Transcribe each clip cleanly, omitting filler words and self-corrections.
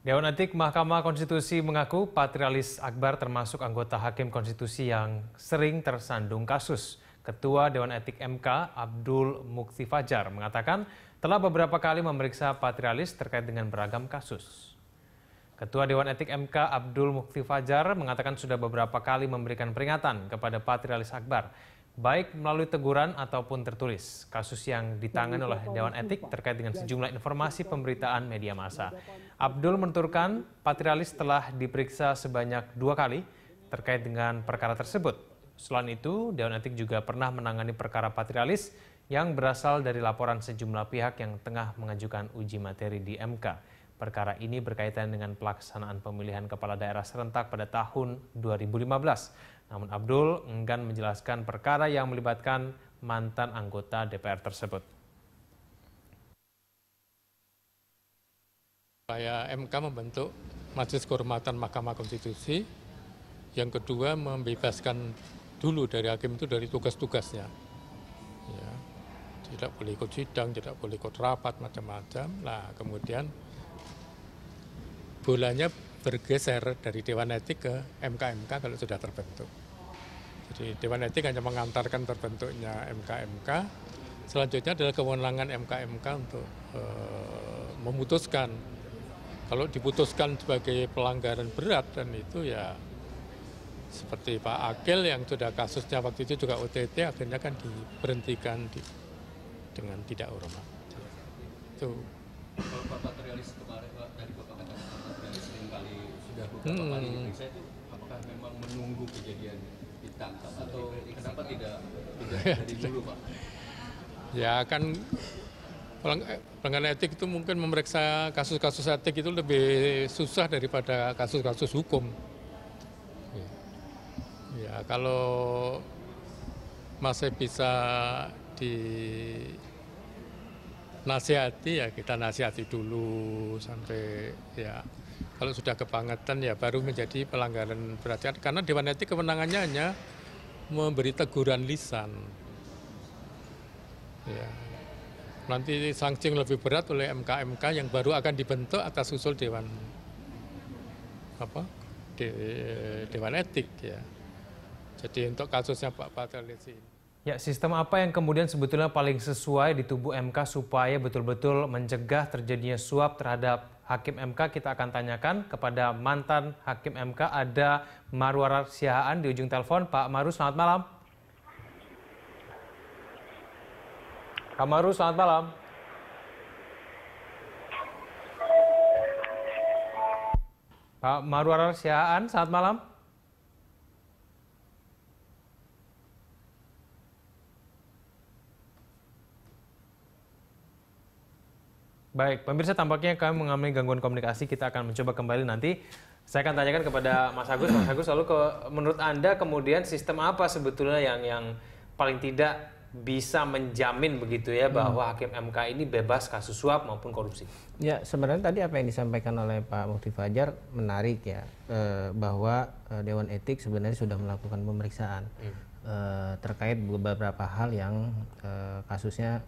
Dewan Etik Mahkamah Konstitusi mengaku Patrialis Akbar termasuk anggota Hakim Konstitusi yang sering tersandung kasus. Ketua Dewan Etik MK Abdul Mukti Fajar mengatakan telah beberapa kali memeriksa Patrialis terkait dengan beragam kasus. Ketua Dewan Etik MK Abdul Mukti Fajar mengatakan sudah beberapa kali memberikan peringatan kepada Patrialis Akbar, baik melalui teguran ataupun tertulis. Kasus yang ditangani oleh Dewan Etik terkait dengan sejumlah informasi pemberitaan media massa. Abdul menuturkan Patrialis telah diperiksa sebanyak 2 kali terkait dengan perkara tersebut. Selain itu, Dewan Etik juga pernah menangani perkara Patrialis yang berasal dari laporan sejumlah pihak yang tengah mengajukan uji materi di MK. Perkara ini berkaitan dengan pelaksanaan pemilihan kepala daerah serentak pada tahun 2015. Namun Abdul enggan menjelaskan perkara yang melibatkan mantan anggota DPR tersebut. Supaya MK membentuk Majelis Kehormatan Mahkamah Konstitusi, yang kedua membebaskan dulu dari hakim itu dari tugas-tugasnya. Ya, tidak boleh ikut sidang, tidak boleh ikut rapat, macam-macam. Nah, kemudian bolanya bergeser dari Dewan Etik ke MK-MK kalau sudah terbentuk. Jadi Dewan Etik hanya mengantarkan terbentuknya MK-MK. Selanjutnya adalah kewenangan MK-MK untuk memutuskan. Kalau diputuskan sebagai pelanggaran berat, dan itu ya seperti Pak Akil yang sudah kasusnya waktu itu juga OTT, akhirnya kan diberhentikan dengan tidak hormat. Itu. Kalau Pak Patrialis kemarin, tadi Bapak katakan Pak Patrialis seringkali sudah beberapa kali diperiksa, itu apakah memang menunggu kejadian ditangkap atau kenapa tidak dari dulu, Pak? Ya kan pelanggaran etik itu mungkin memeriksa kasus-kasus etik itu lebih susah daripada kasus-kasus hukum. Ya kalau masih bisa dinasihati ya kita nasihati dulu sampai ya kalau sudah kebangetan ya baru menjadi pelanggaran berat. Karena Dewan Etik kewenangannya hanya memberi teguran lisan. Ya. Nanti sanksi yang lebih berat oleh MK-MK yang baru akan dibentuk atas usul Dewan Etik ya. Jadi untuk kasusnya Pak Patrialis ini. Ya, sistem apa yang kemudian sebetulnya paling sesuai di tubuh MK supaya betul-betul mencegah terjadinya suap terhadap Hakim MK? Kita akan tanyakan kepada mantan Hakim MK, ada Marwarar Siahaan di ujung telepon. Pak Maru, selamat malam. Pak Maru, selamat malam. Pak Marwarar Siahaan, selamat malam. Baik, pemirsa, tampaknya kami mengalami gangguan komunikasi. Kita akan mencoba kembali nanti. Saya akan tanyakan kepada Mas Agus. Mas Agus, lalu menurut Anda kemudian sistem apa sebetulnya yang paling tidak bisa menjamin begitu ya bahwa Hakim MK ini bebas kasus suap maupun korupsi? Ya, sebenarnya tadi apa yang disampaikan oleh Pak Mukti Fajar menarik ya, bahwa Dewan Etik sebenarnya sudah melakukan pemeriksaan terkait beberapa hal yang kasusnya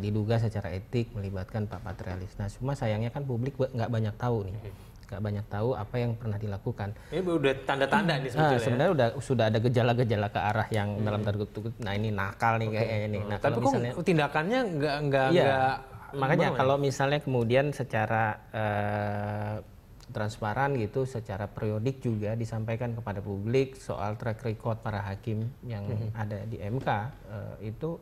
diduga secara etik melibatkan Pak Patrialis. Nah, cuma sayangnya kan publik nggak banyak tahu nih, nggak banyak tahu apa yang pernah dilakukan. Ini udah tanda-tanda nih sebetulnya. Sebenarnya sudah ada gejala-gejala ke arah yang dalam tanda kutip, nah ini nakal nih kayaknya ini. Nah, tapi kok misalnya tindakannya nggak makanya kalau misalnya kemudian secara transparan gitu, secara periodik juga disampaikan kepada publik soal track record para hakim yang ada di MK, itu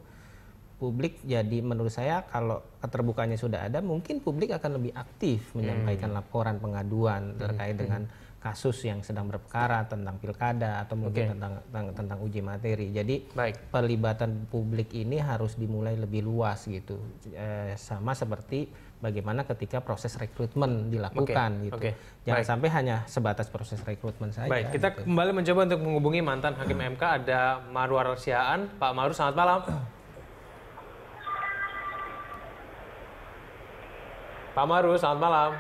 publik jadi menurut saya kalau keterbukaannya sudah ada, mungkin publik akan lebih aktif menyampaikan laporan pengaduan terkait dengan kasus yang sedang berperkara tentang pilkada atau mungkin tentang uji materi. Jadi pelibatan publik ini harus dimulai lebih luas gitu, sama seperti bagaimana ketika proses rekrutmen dilakukan gitu. Jangan sampai hanya sebatas proses rekrutmen saja. Baik, kita kembali mencoba untuk menghubungi mantan Hakim MK, ada Marwarar Siahaan. Pak Maru, selamat malam. Pak Maru, selamat malam.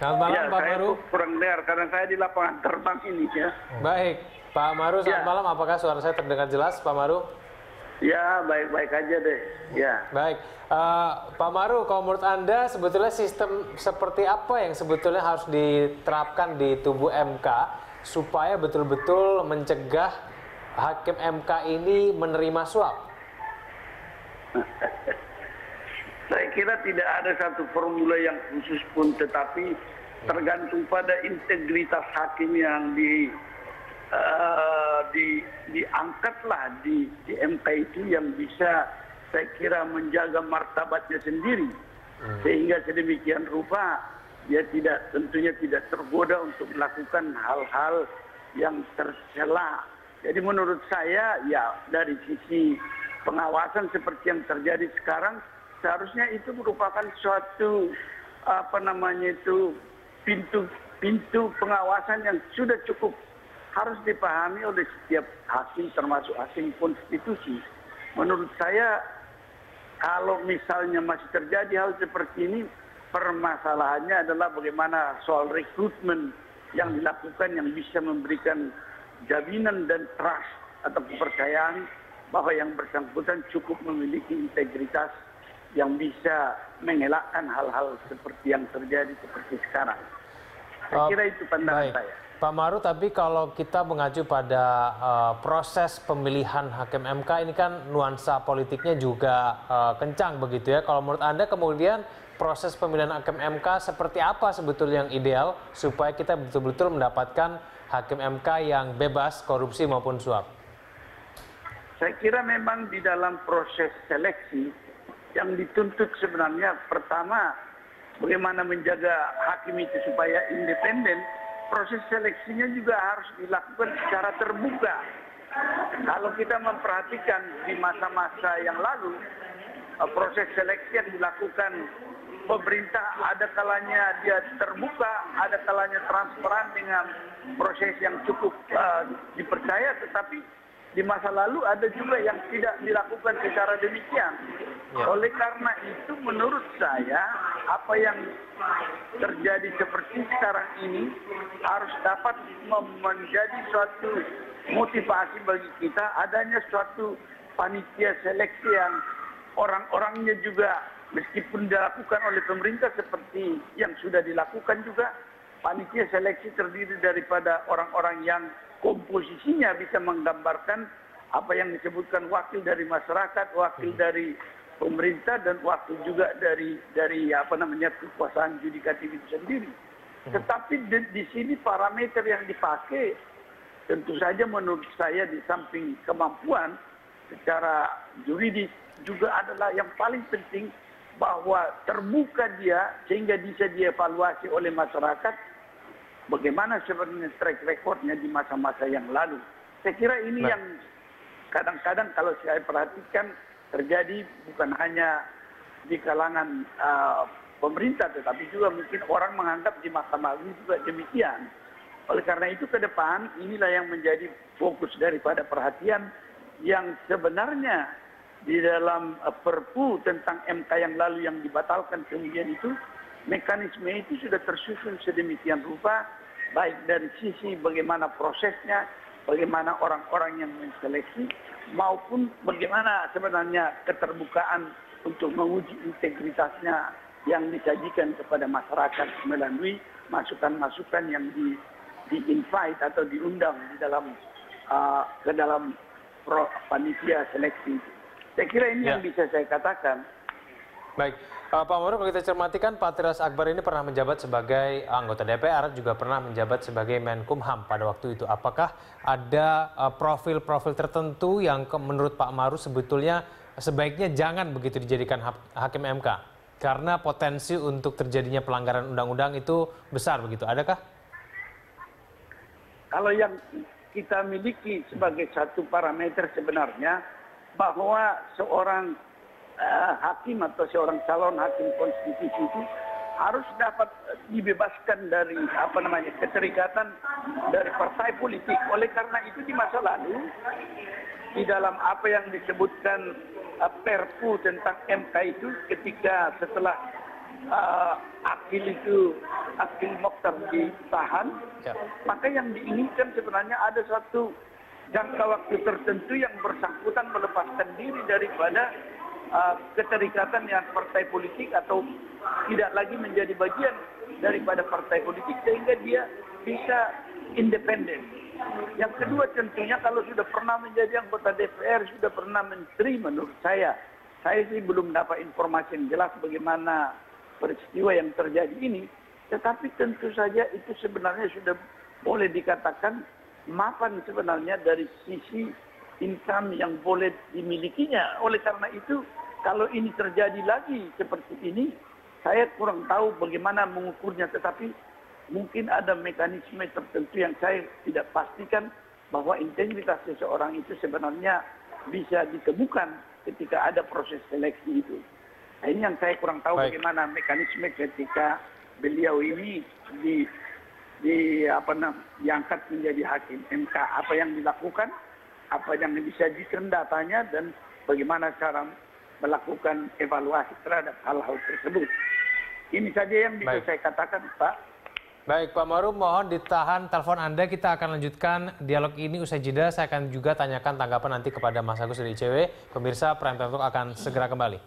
Selamat malam, ya, Pak saya Maru. kurang dengar karena saya di lapangan terbang ini ya. Baik. Pak Maru, selamat malam. Apakah suara saya terdengar jelas, Pak Maru? Ya, baik-baik aja deh. Ya. Baik, Pak Maru, kalau menurut Anda sebetulnya sistem seperti apa yang sebetulnya harus diterapkan di tubuh MK supaya betul-betul mencegah hakim MK ini menerima suap? Saya kira tidak ada satu formula yang khusus pun, tetapi tergantung pada integritas hakim yang diangkatlah di MK itu, yang bisa saya kira menjaga martabatnya sendiri, sehingga sedemikian rupa dia tentunya tidak tergoda untuk melakukan hal-hal yang tercela. Jadi menurut saya ya dari sisi pengawasan seperti yang terjadi sekarang, seharusnya itu merupakan suatu pintu pengawasan yang sudah cukup harus dipahami oleh setiap hakim, termasuk hakim konstitusi. Menurut saya, kalau misalnya masih terjadi hal seperti ini, permasalahannya adalah bagaimana soal rekrutmen yang dilakukan yang bisa memberikan jaminan dan trust atau kepercayaan bahwa yang bersangkutan cukup memiliki integritas yang bisa mengelakkan hal-hal seperti yang terjadi seperti sekarang. Saya kira itu pandangan saya. Pak Maru, tapi kalau kita mengacu pada proses pemilihan hakim MK ini kan nuansa politiknya juga kencang begitu ya. Kalau menurut Anda kemudian proses pemilihan hakim MK seperti apa sebetulnya yang ideal supaya kita betul-betul mendapatkan hakim MK yang bebas korupsi maupun suap? Saya kira memang di dalam proses seleksi yang dituntut sebenarnya pertama bagaimana menjaga hakim itu supaya independen. Proses seleksinya juga harus dilakukan secara terbuka. Kalau kita memperhatikan di masa-masa yang lalu, proses seleksi yang dilakukan pemerintah ada kalanya dia terbuka, ada kalanya transparan dengan proses yang cukup dipercaya, tetapi di masa lalu ada juga yang tidak dilakukan secara demikian. Oleh karena itu menurut saya apa yang terjadi seperti sekarang ini harus dapat menjadi suatu motivasi bagi kita, adanya suatu panitia seleksi yang orang-orangnya juga meskipun dilakukan oleh pemerintah seperti yang sudah dilakukan juga, panitia seleksi terdiri daripada orang-orang yang komposisinya bisa menggambarkan apa yang disebutkan wakil dari masyarakat, wakil dari pemerintah, dan wakil juga dari kekuasaan yudikatif itu sendiri. Tetapi di sini parameter yang dipakai tentu saja menurut saya di samping kemampuan secara juridis juga adalah yang paling penting, bahwa terbuka dia sehingga bisa dievaluasi oleh masyarakat bagaimana sebenarnya track recordnya di masa-masa yang lalu. Saya kira ini yang kadang-kadang kalau saya perhatikan terjadi bukan hanya di kalangan pemerintah, tetapi juga mungkin orang menganggap di Mahkamah Agung juga demikian. Oleh karena itu ke depan inilah yang menjadi fokus daripada perhatian yang sebenarnya di dalam Perpu tentang MK yang lalu yang dibatalkan kemudian itu, mekanisme itu sudah tersusun sedemikian rupa, baik dari sisi bagaimana prosesnya, bagaimana orang-orang yang menseleksi, maupun bagaimana sebenarnya keterbukaan untuk menguji integritasnya yang disajikan kepada masyarakat melalui masukan-masukan yang di-invite atau diundang di dalam ke dalam panitia seleksi. Saya kira ini yang bisa saya katakan. Baik, Pak Maru, kalau kita cermati kan Patrialis Akbar ini pernah menjabat sebagai anggota DPR, juga pernah menjabat sebagai Menkumham pada waktu itu. Apakah ada profil-profil tertentu yang menurut Pak Maru sebetulnya sebaiknya jangan begitu dijadikan hakim MK? Karena potensi untuk terjadinya pelanggaran undang-undang itu besar begitu, adakah? Kalau yang kita miliki sebagai satu parameter sebenarnya bahwa seorang hakim atau seorang calon hakim konstitusi itu harus dapat dibebaskan dari keterikatan dari partai politik. Oleh karena itu di masa lalu di dalam apa yang disebutkan Perpu tentang MK itu, ketika setelah Akil Mokhtar ditahan, maka yang diinginkan sebenarnya ada satu jangka waktu tertentu yang bersangkutan melepaskan diri daripada keterikatan dengan partai politik atau tidak lagi menjadi bagian daripada partai politik sehingga dia bisa independen. Yang kedua tentunya kalau sudah pernah menjadi anggota DPR, sudah pernah menteri, menurut saya sih belum dapat informasi yang jelas bagaimana peristiwa yang terjadi ini, tetapi tentu saja itu sebenarnya sudah boleh dikatakan mapan sebenarnya dari sisi income yang boleh dimilikinya. Oleh karena itu, kalau ini terjadi lagi seperti ini, saya kurang tahu bagaimana mengukurnya, tetapi mungkin ada mekanisme tertentu yang saya tidak pastikan bahwa integritas seseorang itu sebenarnya bisa ditemukan ketika ada proses seleksi itu. Nah, ini yang saya kurang tahu bagaimana mekanisme ketika beliau ini diangkat menjadi hakim MK, apa yang dilakukan, apa yang disajikan datanya, dan bagaimana cara melakukan evaluasi terhadap hal-hal tersebut. Ini saja yang bisa saya katakan, Pak. Baik, Pak Ma'ruf, mohon ditahan telepon Anda. Kita akan lanjutkan dialog ini usai jeda. Saya akan juga tanyakan tanggapan nanti kepada Mas Agus dari ICW. Pemirsa, Prime Time Talk akan segera kembali.